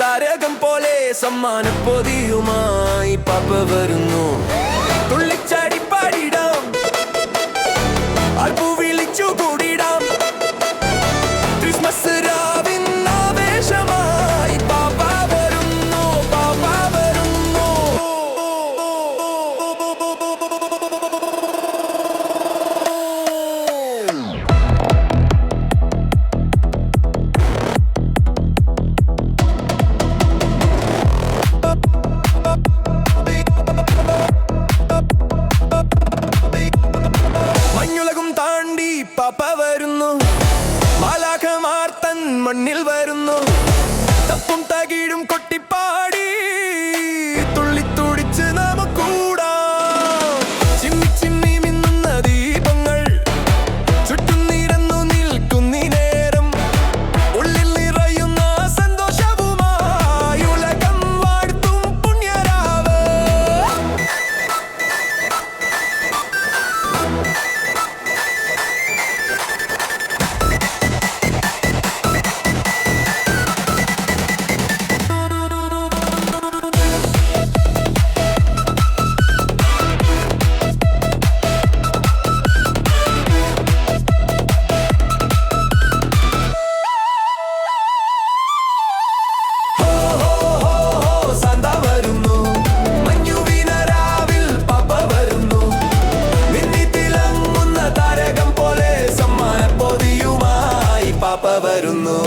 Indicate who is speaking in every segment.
Speaker 1: താരകം പോലെ സമ്മാനപ്പൊതിയുമായി പാപ്പ വരുന്നു. തുള്ളിച്ചാടി പാടിടാം, ആൾപ്പൂ വിളിച്ചു കൂടിടാം. ക്രിസ്മസ് രാവിൻ ആവേശമായി പാപ്പ വരുന്നു, പാപ്പ വരുന്നു. മഞ്ഞുലകും താണ്ടി പാപ്പ വരുന്നു. മാലാഖമാർ തൻ മണ്ണിൽ വരുന്നു. തപ്പും തകീഴും കൊട്ടിപ്പാടി തുള്ളിത്തുടിച്ച് നമുക്കൂടാം. ചിമ്മി ചിമ്മി മിന്നുന്ന ദീപങ്ങൾ ചുറ്റും നിരന്നു നിൽക്കുന്നീ നേരം. ഉള്ളിൽ നിറയുന്ന സന്തോഷവുമായി ഉലകം വാഴ്ത്തും പുണ്യരാവ്. പാപ്പ വരുന്നു.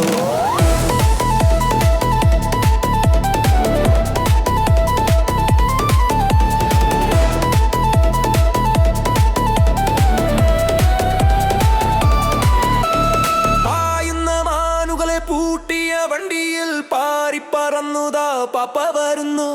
Speaker 1: പായുന്ന മാനുകളെ പൂട്ടിയ വണ്ടിയിൽ പാറിപ്പറന്നുതാ പാപ്പ വരുന്നു.